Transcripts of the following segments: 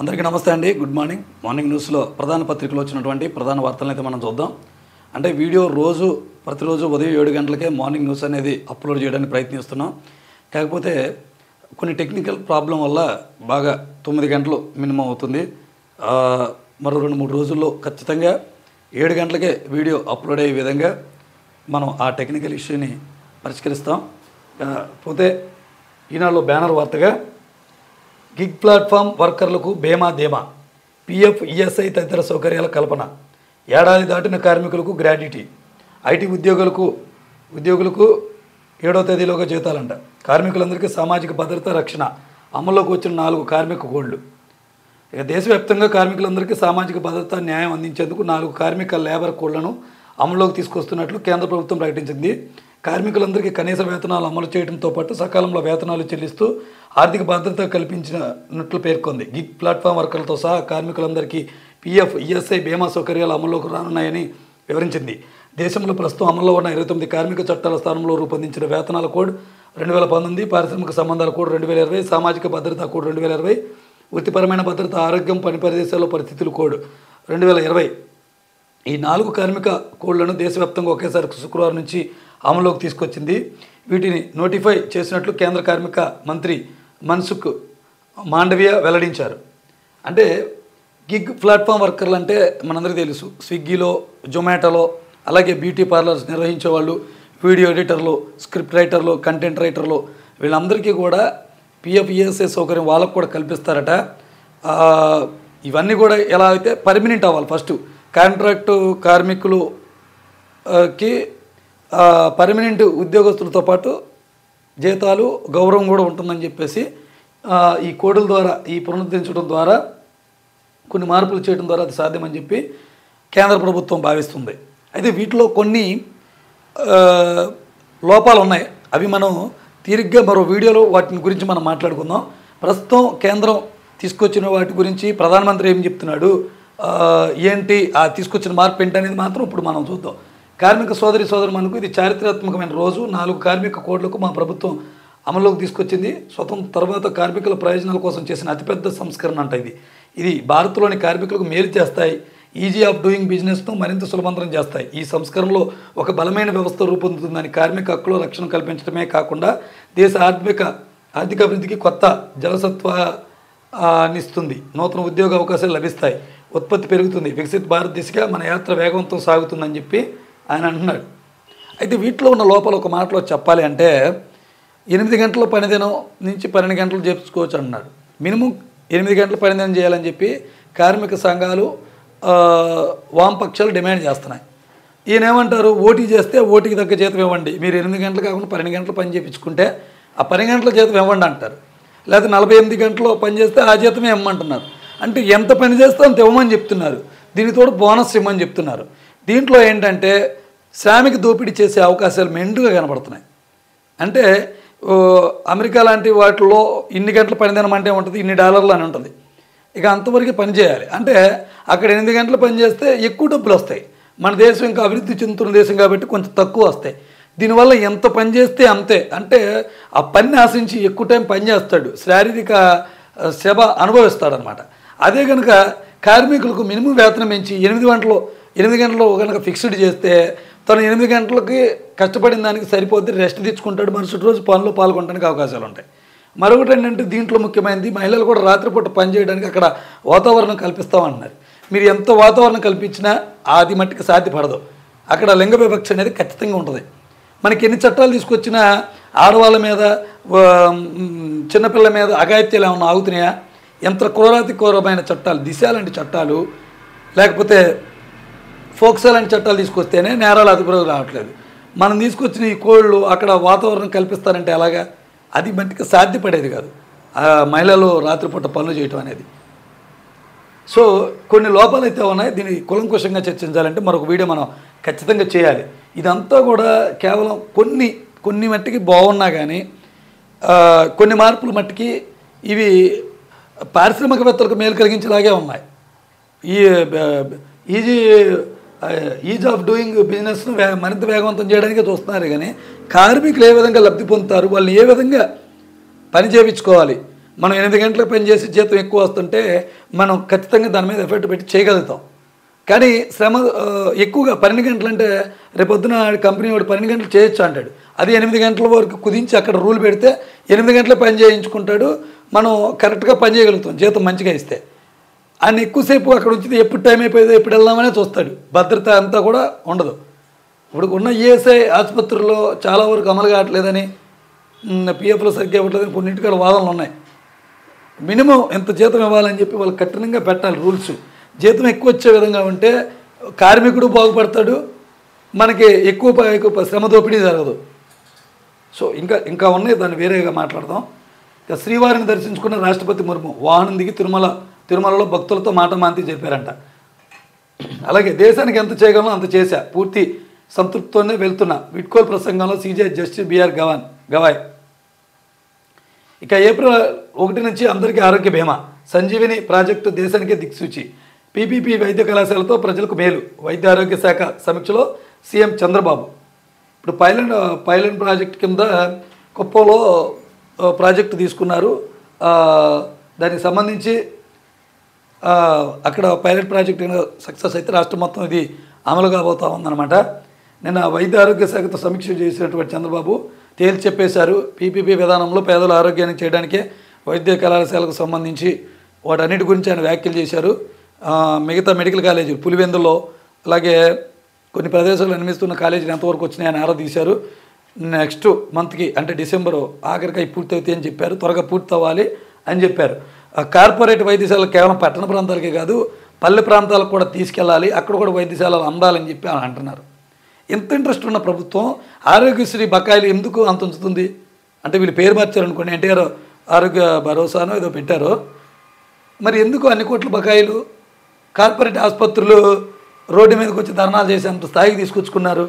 అందరికీ నమస్తే అండి. Good morning. మార్నింగ్ న్యూస్లో ప్రధాన పత్రికలో వచ్చినటువంటి ప్రధాన వార్తలను అయితే మనం చూద్దాం. అంటే వీడియో ప్రతిరోజు ఉదయం 7 గంటలకే మార్నింగ్ న్యూస్ అనేది అప్లోడ్ చేయడానికి ప్రయత్నిస్తున్నాం. కాకపోతే కొన్ని టెక్నికల్ ప్రాబ్లం వల్ల బాగా 9 గంటలు మినిమం అవుతుంది. మరో 2-3 రోజుల్లో ఖచ్చితంగా 7 గంటలకే వీడియో అప్లోడ్ అయ్యే విధంగా మనం ఆ టెక్నికల్ ఇష్యూని పరిష్కరిస్తాం. పోతే ఈనాడులో బ్యానర్ వార్తగా గిగ్ ప్లాట్ఫామ్ వర్కర్లకు బీమా ధీమా, పీఎఫ్, ఈఎస్ఐ తదితర సౌకర్యాల కల్పన, ఏడాది దాటిన కార్మికులకు గ్రాడ్యుటీ, ఐటీ ఉద్యోగులకు 7వ తేదీలోగా జీతాలంట, కార్మికులందరికీ సామాజిక భద్రత రక్షణ, అమల్లోకి వచ్చిన 4 కార్మిక కోడ్లు. ఇక దేశవ్యాప్తంగా కార్మికులందరికీ సామాజిక భద్రత న్యాయం అందించేందుకు 4 కార్మిక లేబర్ కోడ్లను అమల్లోకి తీసుకొస్తున్నట్లు కేంద్ర ప్రభుత్వం ప్రకటించింది. కార్మికులందరికీ కనీస వేతనాలు అమలు చేయడంతో పాటు సకాలంలో వేతనాలు చెల్లిస్తూ ఆర్థిక భద్రత కల్పించినట్లు పేర్కొంది. గిగ్ ప్లాట్ఫామ్ వర్కర్లతో సహా కార్మికులందరికీ పీఎఫ్, ఈఎస్ఐ బీమా సౌకర్యాలు అమల్లోకి రానున్నాయని వివరించింది. దేశంలో ప్రస్తుతం అమల్లో ఉన్న 29 కార్మిక చట్టాల స్థానంలో రూపొందించిన వేతనాల కోడ్ 2019, పారిశ్రామిక సంబంధాల కోడ్ 2020, సామాజిక భద్రతా కోడ్ 2020, వృత్తిపరమైన భద్రత, ఆరోగ్యం, పని ప్రదేశాల్లో పరిస్థితులు కోడ్ 2020 ఈ 4 కార్మిక కోడ్లను దేశవ్యాప్తంగా ఒకేసారి శుక్రవారం నుంచి అమలులోకి తీసుకొచ్చింది. వీటిని నోటిఫై చేసినట్లు కేంద్ర కార్మిక మంత్రి మన్సుఖ్ మాండవీయ వెల్లడించారు. అంటే గిగ్ ప్లాట్ఫామ్ వర్కర్లు అంటే మనందరికీ తెలుసు, స్విగ్గీలో, జొమాటోలో, అలాగే బ్యూటీ పార్లర్స్ నిర్వహించే వాళ్ళు, వీడియో ఎడిటర్లు, స్క్రిప్ట్ రైటర్లు, కంటెంట్ రైటర్లు, వీళ్ళందరికీ కూడా పిఎఫ్, ఈఎస్ఐ సౌకర్యం వాళ్ళకు కూడా కల్పిస్తారట. ఇవన్నీ కూడా ఎలా అయితే పర్మనెంట్ అవ్వాలి. ఫస్ట్ కాంట్రాక్టు కార్మికులకి పర్మనెంట్ ఉద్యోగస్తులతో పాటు జీతాలు, గౌరవం కూడా ఉంటుందని చెప్పేసి ఈ కోడ్ల ద్వారా, ఈ పునరుద్ధరించడం ద్వారా, కొన్ని మార్పులు చేయడం ద్వారా అది సాధ్యమని చెప్పి కేంద్ర ప్రభుత్వం భావిస్తుంది. అయితే వీటిలో కొన్ని లోపాలు ఉన్నాయి. అవి మనం తీరిగ్గా మరో వీడియోలో వాటిని గురించి మనం మాట్లాడుకుందాం. ప్రస్తుతం కేంద్రం తీసుకొచ్చిన వాటి గురించి ప్రధానమంత్రి ఏం చెప్తున్నాడు, ఏంటి ఆ తీసుకొచ్చిన మార్పు ఏంటి అనేది మాత్రం ఇప్పుడు మనం చూద్దాం. కార్మిక సోదరులకు ఇది చారిత్రాత్మకమైన రోజు. 4 కార్మిక కోడ్లకు మా ప్రభుత్వం అమల్లోకి తీసుకొచ్చింది. స్వతంత్ర తర్వాత కార్మికుల ప్రయోజనాల కోసం చేసిన అతిపెద్ద సంస్కరణ అంట ఇది భారత్లోని కార్మికులకు మేలు చేస్తాయి, ఈజీ ఆఫ్ డూయింగ్ బిజినెస్ను మరింత సులభంతరం చేస్తాయి. ఈ సంస్కరణలో ఒక బలమైన వ్యవస్థ రూపొందుతుందని, కార్మిక హక్కుల రక్షణ కల్పించడమే కాకుండా దేశ ఆర్థిక అభివృద్ధికి కొత్త జలసత్వాన్నిస్తుంది. నూతన ఉద్యోగ అవకాశాలు లభిస్తాయి, ఉత్పత్తి పెరుగుతుంది, వికసిత్ భారత్ దిశగా మన యాత్ర వేగవంతం సాగుతుందని చెప్పి ఆయన అంటున్నాడు. అయితే వీటిలో ఉన్న లోపాలు ఒక మాటలో చెప్పాలి అంటే 8 గంటల పనిదినం నుంచి 12 గంటలు చేర్చుకోవచ్చు అంటున్నాడు. మినిమం 8 గంటల పనిదినం చేయాలని చెప్పి కార్మిక సంఘాలు, వామపక్షాలు డిమాండ్ చేస్తున్నాయి. ఈయన ఏమంటారు, ఓటీ చేస్తే ఓటీకి తగ్గ జీతం ఇవ్వండి, మీరు 8 గంటలు కాకుండా 12 గంటలు పని చేయించుకుంటే ఆ 10 గంటల జీతం ఇవ్వండి అంటారు. లేకపోతే 48 గంటలు పని చేస్తే ఆ జీతమే ఇవ్వమంటున్నారు. అంటే ఎంత పని చేస్తే అంత ఇవ్వమని చెప్తున్నారు. దీనితో బోనస్ ఇవ్వమని చెప్తున్నారు. దీంట్లో ఏంటంటే శ్రామిక దోపిడీ చేసే అవకాశాలు మెండుగా కనబడుతున్నాయి. అంటే అమెరికా లాంటి వాటిల్లో ఇన్ని గంటల పనిదినం అంటే ఉంటుంది, ఇన్ని డాలర్లు అని ఉంటుంది. ఇక అంతవరకు పని చేయాలి. అంటే అక్కడ 8 గంటలు పని చేస్తే ఎక్కువ డబ్బులు వస్తాయి. మన దేశం ఇంకా అభివృద్ధి చెందుతున్న దేశం కాబట్టి కొంచెం తక్కువ వస్తాయి. దీనివల్ల ఎంత పని చేస్తే అంతే. అంటే ఆ పని ఆశించి ఎక్కువ టైం పని చేస్తాడు, శారీరక శ్రమ అనుభవిస్తాడనమాట. అదే కనుక కార్మికులకు మినిమం వేతనం పెంచి 8 గంటలు కనుక ఫిక్స్డ్ చేస్తే తను 8 గంటలకి కష్టపడిన దానికి సరిపోద్ది, రెస్ట్ తెచ్చుకుంటాడు, మరుసటి రోజు పనిలో పాల్గొనడానికి అవకాశాలు ఉంటాయి. మరొకటి ఏంటంటే దీంట్లో ముఖ్యమైనది, మహిళలు కూడా రాత్రిపూట పని చేయడానికి అక్కడ వాతావరణం కల్పిస్తామన్నారు. మీరు ఎంత వాతావరణం కల్పించినా అది మట్టికి సాధ్యపడదు. అక్కడ లింగ వివక్ష అనేది ఖచ్చితంగా ఉంటుంది. మనకి ఎన్ని చట్టాలు తీసుకొచ్చినా ఆడవాళ్ళ మీద, చిన్నపిల్లల మీద అఘాయిత్యాలు ఏమన్నా ఆగుతున్నాయా? ఎంత క్రూరమైన చట్టాలు, దిశ లాంటి చట్టాలు, లేకపోతే ఫోక్సో లాంటి చట్టాలు తీసుకొస్తేనే నేరాలు అదుపులోకి రావట్లేదు. మనం తీసుకొచ్చిన ఈ కోళ్ళు అక్కడ వాతావరణం కల్పిస్తారంటే ఎలాగా? అది మట్టికి సాధ్యపడేది కాదు, మహిళలు రాత్రిపూట పనులు చేయటం అనేది. సో కొన్ని లోపాలు అయితే ఉన్నాయి. దీన్ని కులంకుశంగా చర్చించాలంటే మరొక వీడియో మనం ఖచ్చితంగా చేయాలి. ఇదంతా కూడా కేవలం కొన్ని మట్టికి బాగున్నా కానీ కొన్ని మార్పులు మట్టికి ఇవి పారిశ్రామికవేత్తలకు మేలు కలిగించేలాగే ఉన్నాయి. ఈజ్ ఆఫ్ డూయింగ్ బిజినెస్ను మరింత వేగవంతం చేయడానికే చూస్తున్నారు. కానీ కార్మికులు ఏ విధంగా లబ్ధి పొందుతారు, వాళ్ళు ఏ విధంగా పని చేయించుకోవాలి, మనం 8 గంటలకు పనిచేసి జీతం ఎక్కువ వస్తుంటే మనం ఖచ్చితంగా దాని మీద ఎఫర్ట్ పెట్టి చేయగలుగుతాం. కానీ శ్రమ ఎక్కువగా 12 గంటలు అంటే రేపొద్దున కంపెనీ వాడు 12 గంటలు చేయొచ్చు అంటాడు. అది 8 గంటల వరకు కుదించి అక్కడ రూల్ పెడితే 8 గంటలు పని చేయించుకుంటాడు. మనం కరెక్ట్గా పని చేయగలుగుతాం జీతం మంచిగా ఇస్తే. ఆయన ఎక్కువసేపు అక్కడ ఉంచితే ఎప్పుడు టైం అయిపోయిందో ఎప్పుడు వెళ్దామనే చూస్తాడు. భద్రత అంతా కూడా ఉండదు. ఇప్పుడు ఉన్న ఈఎస్ఐ ఆసుపత్రుల్లో చాలా వరకు అమలు కావట్లేదని, పిఎఫ్లో సరిగ్గా ఇవ్వట్లేదని కొన్నింటికాడ వాదనలు ఉన్నాయి. మినిమం ఎంత జీతం ఇవ్వాలని చెప్పి వాళ్ళు కఠినంగా పెట్టాలి రూల్స్. జీతం ఎక్కువ వచ్చే విధంగా ఉంటే కార్మికుడు బాగుపడతాడు, మనకి ఎక్కువ శ్రమ దోపిడీ జరగదు. సో ఇంకా ఉన్నాయి, దాన్ని వేరేగా మాట్లాడదాం. ఇక శ్రీవారిని దర్శించుకున్న రాష్ట్రపతి ముర్ము వాహనం దిగి తిరుమలలో భక్తులతో మాటమాంతి చెప్పారంట. అలాగే దేశానికి ఎంత చేయగలనో అంత చేశా, పూర్తి సంతృప్తితోనే వెళ్తున్నా వీడ్కోలు ప్రసంగంలో సీజే జస్టిస్ బిఆర్ గవాయ్. ఇక ఏప్రిల్ 1 నుంచి అందరికీ ఆరోగ్య బీమా, సంజీవిని ప్రాజెక్టు దేశానికే దిక్సూచి, పీపీపీ వైద్య కళాశాలతో ప్రజలకు మేలు, వైద్య ఆరోగ్య శాఖ సమీక్షలో సీఎం చంద్రబాబు. ఇప్పుడు పైలట్ ప్రాజెక్టు కింద కుప్పంలో ప్రాజెక్టు తీసుకున్నారు. దానికి సంబంధించి అక్కడ పైలట్ ప్రాజెక్టు సక్సెస్ అయితే రాష్ట్రం మొత్తం ఇది అమలు కాబోతా ఉందన్నమాట. నిన్న వైద్య ఆరోగ్య శాఖతో సమీక్ష చేసినటువంటి చంద్రబాబు తేల్చి చెప్పేశారు. పీపీపీ విధానంలో పేదల ఆరోగ్యానికి చేయడానికే వైద్య కళాశాలకు సంబంధించి వాటన్నిటి గురించి ఆయన వ్యాఖ్యలు చేశారు. మిగతా మెడికల్ కాలేజీలు పులివెందులో అలాగే కొన్ని ప్రదేశాలు నిర్మిస్తున్న కాలేజీలు ఎంతవరకు వచ్చినాయి అని ఆరా తీశారు. నెక్స్ట్ మంత్కి అంటే డిసెంబరు ఆఖరికి అవి పూర్తి అవుతాయి అని చెప్పారు. త్వరగా పూర్తి అవ్వాలి అని చెప్పారు. కార్పొరేట్ వైద్యశాలలు కేవలం పట్టణ ప్రాంతాలకే కాదు పల్లె ప్రాంతాలకు కూడా తీసుకెళ్ళాలి, అక్కడ కూడా వైద్యశాలలు అందాలని చెప్పి అని అంటున్నారు. ఎంత ఇంట్రెస్ట్ ఉన్న ప్రభుత్వం ఆరోగ్యశ్రీ బకాయిలు ఎందుకు అంత ఉంచుతుంది అంటే వీళ్ళు పేరు మార్చారు అనుకోండి, ఎన్టీఆర్ ఆరోగ్య భరోసానో ఏదో పెట్టారో, మరి ఎందుకు అన్ని కోట్ల బకాయిలు? కార్పొరేట్ ఆసుపత్రులు రోడ్డు మీదకి వచ్చి ధర్నాలు చేసేంత స్థాయికి తీసుకొచ్చుకున్నారు.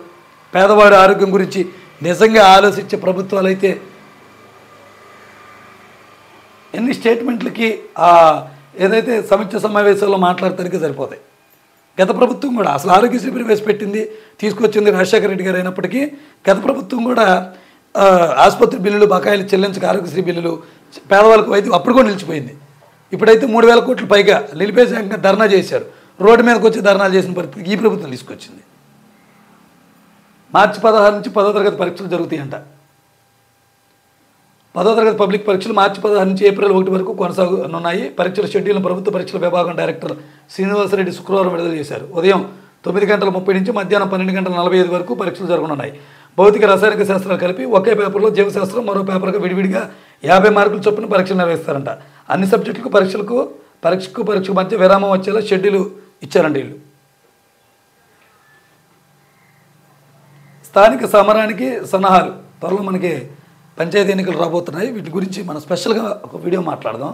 పేదవాడి ఆరోగ్యం గురించి నిజంగా ఆలోచించే ప్రభుత్వాలు అయితే ఎన్ని స్టేట్మెంట్లకి ఏదైతే సమీక్ష సమావేశాల్లో మాట్లాడటానికి సరిపోతాయి. గత ప్రభుత్వం కూడా అసలు ఆరోగ్యశ్రీ ప్రవేశపెట్టింది తీసుకొచ్చింది రాజశేఖర రెడ్డి గారు అయినప్పటికీ గత ప్రభుత్వం కూడా ఆసుపత్రి బిల్లులు బకాయిలు చెల్లించక ఆరోగ్యశ్రీ బిల్లులు పేదవాళ్ళకు వైద్యం అప్పుడు కూడా నిలిచిపోయింది. ఇప్పుడైతే 3,000 కోట్లు పైగా నిలిపేసి ధర్నా చేశారు. రోడ్డు మీదకి వచ్చి ధర్నాలు చేసిన పరిస్థితికి ఈ ప్రభుత్వం తీసుకొచ్చింది. మార్చి 16 నుంచి 10వ తరగతి పరీక్షలు జరుగుతాయంట. 10వ తరగతి పబ్లిక్ పరీక్షలు మార్చి 16 నుంచి ఏప్రిల్ 1 వరకు కొనసాగనున్నాయి. పరీక్షల షెడ్యూల్ను ప్రభుత్వ పరీక్షల విభాగం డైరెక్టర్ శ్రీనివాసరెడ్డి శుక్రవారం విడుదల చేశారు. ఉదయం 9:30 నుంచి మధ్యాహ్నం 12:45 వరకు పరీక్షలు జరగనున్నాయి. భౌతిక రసాయనిక శాస్త్రాలు కలిపి ఒకే పేపర్లో జీవశాస్త్రం మరో పేపర్గా విడివిడిగా 50 మార్కుల చొప్పున పరీక్షలు నిర్వహిస్తారంట. అన్ని సబ్జెక్టులకు పరీక్షకు మధ్య విరామం వచ్చేలా షెడ్యూల్ ఇచ్చారండి వీళ్ళు. స్థానిక సమరానికి సన్నాహాలు, త్వరలో మనకి పంచాయతీ ఎన్నికలు రాబోతున్నాయి. వీటి గురించి మనం స్పెషల్గా ఒక వీడియో మాట్లాడదాం.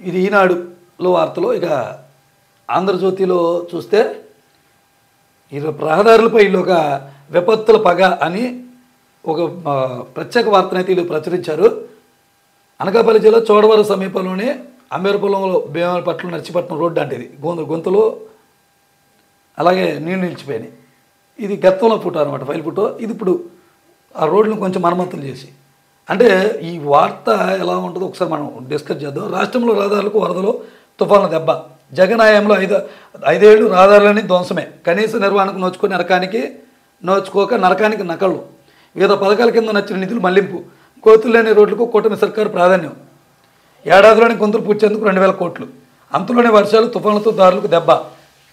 ఇది ఈనాడులో వార్తలు. ఇక ఆంధ్రజ్యోతిలో చూస్తే రహదారులపై వీళ్ళు ఒక విపత్తుల పగ అని ఒక ప్రత్యేక వార్తనైతే వీళ్ళు ప్రచురించారు. అనకాపల్లి జిల్లా చోడవరం సమీపంలోనే అంబేరపొలంలో భీమవరపట్నం నర్సిపట్నం రోడ్డు అంటే ఇది గొంతులో అలాగే నీళ్ళు నిలిచిపోయినాయి. ఇది గతంలో ఫోటో అనమాట, ఫైల్ ఫోటో. ఇది ఇప్పుడు ఆ రోడ్లను కొంచెం మరమ్మతులు చేసి, అంటే ఈ వార్త ఎలా ఉంటుందో ఒకసారి మనం డిస్కస్ చేద్దాం. రాష్ట్రంలో రహదారులకు వరదలో తుఫాన్ల దెబ్బ. జగన్ హయాంలో 5 ఏళ్ళు రహదారులని ధ్వంసమే. కనీస నిర్వహణకు నోచుకోక నరకానికి నకళ్ళు. వివిధ పథకాల కింద నచ్చిన నిధులు మళ్లింపు. కోతులు లేని రోడ్లకు కూటమి సర్కారు ప్రాధాన్యం. ఏడాదిలోని గొంతులు పూడ్చేందుకు 2,000 కోట్లు. అంతలోనే వర్షాలు తుఫాన్లతో దారులకు దెబ్బ.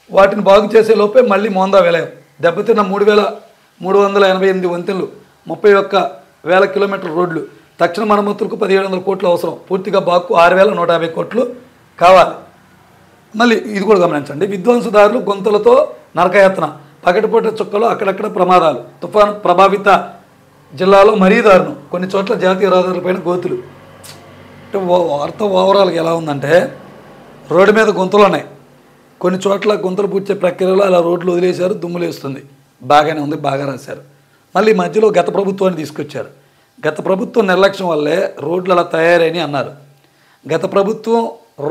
వాటిని బాగు చేసే లోపే మళ్ళీ మోందా విలయం. దెబ్బతిన్న 3,388 వంతెనలు, 31,000 కిలోమీటర్ల రోడ్లు. తక్షణ మరమ్మతులకు 1,700 కోట్లు అవసరం. పూర్తిగా బాగుకు 6,150 కోట్లు కావాలి. మళ్ళీ ఇది కూడా గమనించండి. విధ్వంసదారులు గొంతులతో నరకయాత్న. పగటిపూట చుక్కలు, అక్కడక్కడ ప్రమాదాలు. తుఫాను ప్రభావిత జిల్లాలో మరీ దారుణం. కొన్ని చోట్ల జాతీయ రహదారులపైన గోతులు. అంటే వార్త ఓవరాల్గా ఎలా ఉందంటే రోడ్డు మీద గొంతులు ఉన్నాయి. కొన్ని చోట్ల గుంతలు పూడ్చే ప్రక్రియలో అలా రోడ్లు వదిలేశారు, దుమ్ములు వేస్తుంది. బాగానే ఉంది, బాగా రాశారు. మళ్ళీ మధ్యలో గత ప్రభుత్వాన్ని తీసుకొచ్చారు. గత ప్రభుత్వం నిర్లక్ష్యం వల్లే రోడ్లు అలా తయారని అన్నారు. గత ప్రభుత్వం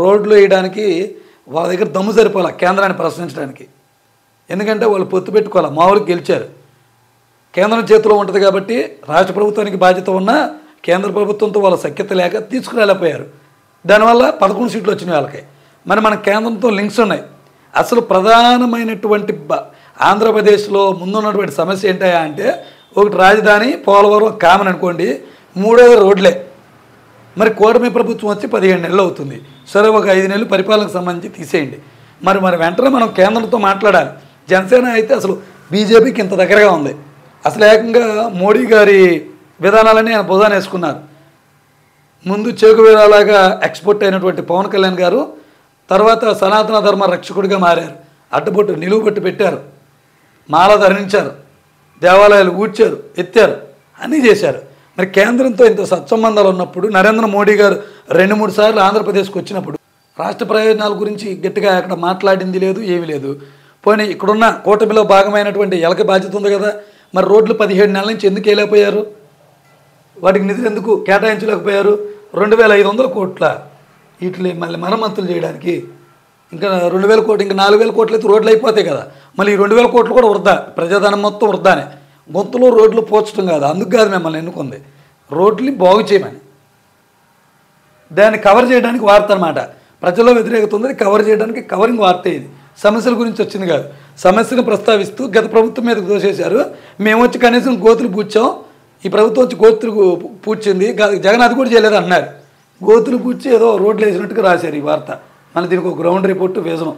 రోడ్లు వేయడానికి వాళ్ళ దగ్గర దమ్ము సరిపోలే కేంద్రాన్ని ప్రశ్నించడానికి. ఎందుకంటే వాళ్ళు పొత్తు పెట్టుకోవాలి, మామూలుగా గెలిచారు. కేంద్రం చేతిలో ఉంటుంది కాబట్టి రాష్ట్ర ప్రభుత్వానికి బాధ్యత ఉన్నా కేంద్ర ప్రభుత్వంతో వాళ్ళ సఖ్యత లేక తీసుకురాలేకపోయారు. దానివల్ల 11 సీట్లు వచ్చినాయి వాళ్ళకి. మరి మన కేంద్రంతో లింక్స్ ఉన్నాయి. అసలు ప్రధానమైనటువంటి ఆంధ్రప్రదేశ్లో ముందున్నటువంటి సమస్య ఏంటయా అంటే, ఒకటి రాజధాని, పోలవరం కామన్ అనుకోండి, మూడోది రోడ్లే. మరి కూటమి ప్రభుత్వం వచ్చి 17 నెలలు అవుతుంది. సరే, ఒక 5 నెలలు పరిపాలనకు సంబంధించి తీసేయండి. మరి వెంటనే మనం కేంద్రంతో మాట్లాడాలి. జనసేన అయితే అసలు బీజేపీకి ఇంత దగ్గరగా ఉంది. అసలు ఏకంగా మోడీ గారి విధానాలని ఆయన భుజాన వేసుకున్నారు. ముందు చేకువేలాగా ఎక్స్పోర్ట్ అయినటువంటి పవన్ కళ్యాణ్ గారు తర్వాత సనాతన ధర్మ రక్షకుడిగా మారారు. అడ్డుబొట్టు నిలువుబొట్టు పెట్టారు, మాల ధరించారు, దేవాలయాలు ఊడ్చారు, ఎత్తారు, అన్నీ చేశారు. మరి కేంద్రంతో ఇంత సత్సంబంధాలు ఉన్నప్పుడు నరేంద్ర మోడీ గారు 2-3 సార్లు ఆంధ్రప్రదేశ్కి వచ్చినప్పుడు రాష్ట్ర ప్రయోజనాల గురించి గట్టిగా అక్కడ మాట్లాడింది లేదు, ఏమీ లేదు. పోనీ ఇక్కడున్న కూటమిలో భాగమైనటువంటి ఎలక బాధ్యత ఉంది కదా, మరి రోడ్లు 17 నెలల నుంచి ఎందుకు వేయలేకపోయారు? వాటికి నిధులు ఎందుకు కేటాయించలేకపోయారు? 2,500 కోట్ల వీటిని మళ్ళీ మరమ్మతులు చేయడానికి ఇంకా 2,000 కోట్లు, ఇంకా 4,000 కోట్లు అయితే రోడ్లు అయిపోతాయి కదా. మళ్ళీ ఈ 2,000 కోట్లు కూడా వృధా, ప్రజాధనం మొత్తం వృధానే. గొంతులో రోడ్లు పోర్చడం కాదు, అందుకు కాదు మిమ్మల్ని ఎన్నుకుంది, రోడ్లు బాగు చేయమని. దాన్ని కవర్ చేయడానికి వార్త అనమాట. ప్రజల్లో వ్యతిరేకత ఉంది, కవర్ చేయడానికి కవరింగ్ వార్త. ఇది సమస్యల గురించి వచ్చింది కాదు. సమస్యను ప్రస్తావిస్తూ గత ప్రభుత్వం మీదకు దోసేశారు. మేము వచ్చి కనీసం గోతులు పూడ్చాం, ఈ ప్రభుత్వం వచ్చి గోతులు పూడ్చింది, జగన్ అది కూడా చేయలేదు అన్నారు. గోతులు పూడ్చి ఏదో రోడ్లు వేసినట్టుగా రాశారు ఈ వార్త. మళ్ళీ దీనికి ఒక గ్రౌండ్ రిపోర్టు వేసనం.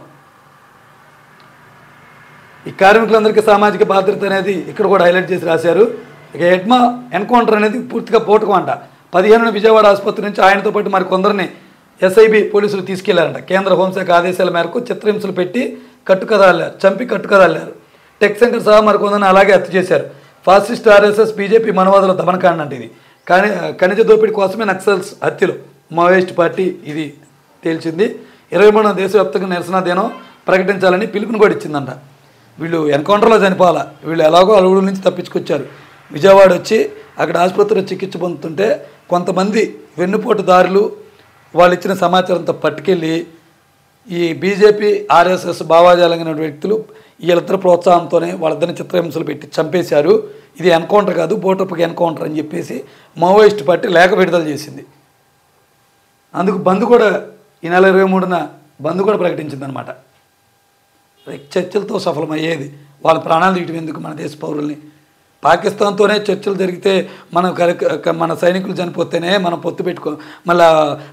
ఈ కార్మికులందరికీ సామాజిక బాధ్యత అనేది ఇక్కడ కూడా హైలైట్ చేసి రాశారు. ఇక ఎడ్మా ఎన్కౌంటర్ అనేది పూర్తిగా పోటుకం అంట. 15న విజయవాడ ఆసుపత్రి నుంచి ఆయనతో పాటు మరి కొందరిని ఎస్ఐబి పోలీసులు తీసుకెళ్లారంట. కేంద్ర హోంశాఖ ఆదేశాల మేరకు చిత్రహింసలు పెట్టి కట్టుకదాల్లారు, చంపి కట్టుకదాల్లారు. టెక్ సెంటర్ సహా మరికొందరిని అలాగే హత్య చేశారు. ఫాసిస్ట్ ఆర్ఎస్ఎస్ బీజేపీ మనవాదుల దమనకాండ అంటే ఇది. కానీ ఖనిజ దోపిడీ కోసమే నక్సల్స్ హత్యలు, మావోయిస్ట్ పార్టీ ఇది తేల్చింది. 23న దేశవ్యాప్తంగా నిరసన దినం ప్రకటించాలని పిలుపుని కూడా ఇచ్చిందంట. వీళ్ళు ఎన్కౌంటర్లో చనిపోవాలా, వీళ్ళు ఎలాగో అలుగుల నుంచి తప్పించుకొచ్చారు. విజయవాడ వచ్చి అక్కడ ఆసుపత్రిలో చికిత్స పొందుతుంటే కొంతమంది వెన్నుపోటుదారులు వాళ్ళు ఇచ్చిన సమాచారంతో పట్టుకెళ్ళి ఈ బీజేపీ ఆర్ఎస్ఎస్ భావాజాలగిన వ్యక్తులు వీళ్ళిద్దరు ప్రోత్సాహంతోనే వాళ్ళిద్దరిని చిత్రహింసలు పెట్టి చంపేశారు. ఇది ఎన్కౌంటర్ కాదు, బోటప్పకి ఎన్కౌంటర్ అని చెప్పేసి మావోయిస్ట్ పార్టీ లేఖ విడుదల చేసింది. అందుకు బంద్ కూడా ఈ నెల 23న బంద్ కూడా ప్రకటించిందనమాట. చర్చలతో సఫలమయ్యేది, వాళ్ళ ప్రాణాలు తీయటం ఎందుకు మన దేశ పౌరుల్ని? పాకిస్తాన్తోనే చర్చలు జరిగితే మన సైనికులు చనిపోతేనే మనం పొత్తు పెట్టుకో మళ్ళా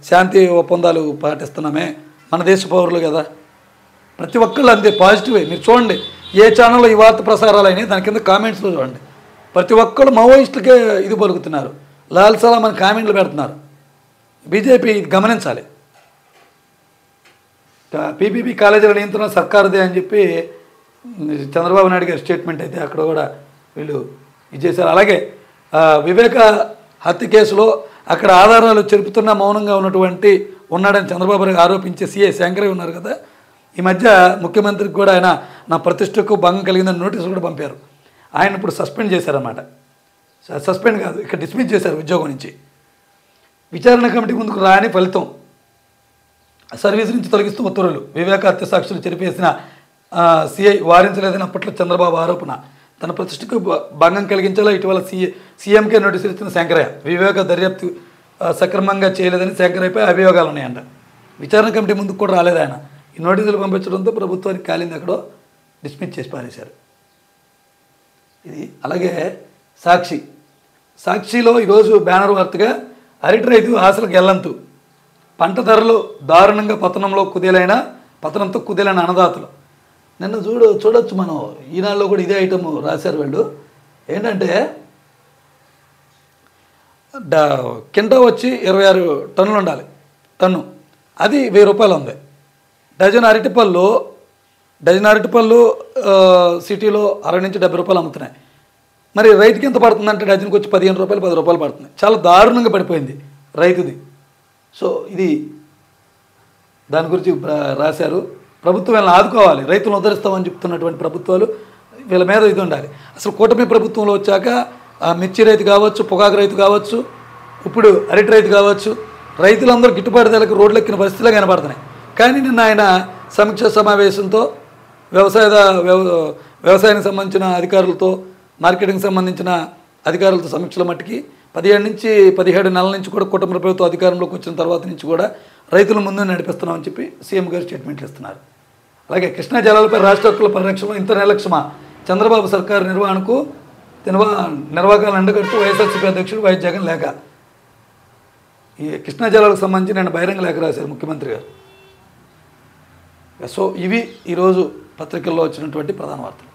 శాంతి ఒప్పందాలు పాటిస్తున్నామే, మన దేశ పౌరులు కదా. ప్రతి ఒక్కళ్ళు అంతే పాజిటివే. మీరు చూడండి ఏ ఛానల్లో ఈ వార్త ప్రసారాలు అయినాయి దాని కింద కామెంట్స్లో చూడండి. ప్రతి ఒక్కళ్ళు మావోయిస్టులకే ఇది పలుకుతున్నారు, లాల్ సలాం అని కామెంట్లు పెడుతున్నారు. బీజేపీ ఇది గమనించాలి. పీపీపీ కాలేజీల నియంత్రణ సర్కారుదే అని చెప్పి చంద్రబాబు నాయుడు గారి స్టేట్మెంట్ అయితే అక్కడ కూడా వీళ్ళు ఇది చేశారు. అలాగే వివేక హత్య కేసులో అక్కడ ఆధారాలు చెరుపుతున్న మౌనంగా ఉన్నాడని చంద్రబాబు గారు ఆరోపించే సీఐ శంకరయ్య ఉన్నారు కదా. ఈ మధ్య ముఖ్యమంత్రికి కూడా ఆయన నా ప్రతిష్టకు భంగం కలిగిందని నోటీసు కూడా పంపారు. ఆయన ఇప్పుడు సస్పెండ్ చేశారన్నమాట. సస్పెండ్ కాదు, ఇక్కడ డిస్మిస్ చేశారు ఉద్యోగం నుంచి. విచారణ కమిటీ ముందుకు రాని ఫలితం, సర్వీస్ నుంచి తొలగిస్తూ ఉత్తర్వులు. వివేక హత్య సాక్షులు చెరిపేసిన సిఐ వారించలేదని అప్పట్లో చంద్రబాబు ఆరోపణ. తన ప్రతిష్టకు భంగం కలిగించేలా ఇటీవల సీఎంకే నోటీసులు ఇచ్చిన శంకరయ్య. వివేక దర్యాప్తు సక్రమంగా చేయలేదని శంకరయ్యపై అభియోగాలు ఉన్నాయంట. విచారణ కమిటీ ముందుకు కూడా రాలేదు ఆయన. ఈ నోటీసులు పంపించడంతో ప్రభుత్వానికి కాలింది ఎక్కడో డిస్మిస్ చేసి పారేశారు. ఇది అలాగే సాక్షిలో ఈరోజు బ్యానర్ వార్తగా అరటి రైతు ఆశలకు గెల్లంతు, పంట ధరలు దారుణంగా పతనంతో కుదేలైన అన్నదాతలు. నిన్న చూడొచ్చు మనం ఈనాడులో కూడా ఇదే ఐటమ్ రాశారు వాళ్ళు. ఏంటంటే కింటా వచ్చి 26 టన్నులు ఉండాలి, టన్ను అది 1000 రూపాయలు ఉంది. డజన్ అరటిపళ్ళు సిటీలో 60 నుంచి 70 రూపాయలు అమ్ముతున్నాయి. మరి రైతుకి ఎంత పడుతుందంటే డజన్కి వచ్చి 15 రూపాయలు 10 రూపాయలు పడుతుంది. చాలా దారుణంగా పడిపోయింది రైతుది. సో ఇది దాని గురించి రాశారు. ప్రభుత్వం వీళ్ళని ఆదుకోవాలి, రైతులను ఉద్ధరిస్తామని చెప్తున్నటువంటి ప్రభుత్వాలు వీళ్ళ మీద ఇది ఉండాలి. అసలు కూటమి ప్రభుత్వంలో వచ్చాక మిర్చి రైతు కావచ్చు, పొగాకు రైతు కావచ్చు, ఇప్పుడు అరటి రైతు కావచ్చు, రైతులందరూ గిట్టుబాటు ధరలకు రోడ్లు ఎక్కిన పరిస్థితులు కనబడుతున్నాయి. కానీ నిన్న ఆయన సమీక్ష సమావేశంతో వ్యవసాయానికి సంబంధించిన అధికారులతో, మార్కెటింగ్ సంబంధించిన అధికారులతో సమీక్షల మట్టికి 17 నెలల నుంచి కూడా కుటుంబ ప్రభుత్వం అధికారంలోకి వచ్చిన తర్వాత నుంచి కూడా రైతుల ముందు నడిపిస్తున్నామని చెప్పి సీఎం గారు స్టేట్మెంట్లు ఇస్తున్నారు. అలాగే కృష్ణా జలాలపై రాష్ట్ర హక్కుల పరిరక్షణ ఇంత నిర్లక్ష్యమా, చంద్రబాబు సర్కారు నిర్వాహకాలను ఎండగడుతూ వైఎస్ఆర్సీపీ అధ్యక్షుడు వైఎస్ జగన్ లేఖ. ఈ కృష్ణా జలాలకు సంబంధించి నేను బహిరంగ లేఖ రాశారు ముఖ్యమంత్రి గారు. సో ఇవి ఈరోజు పత్రికల్లో వచ్చినటువంటి ప్రధాన వార్తలు.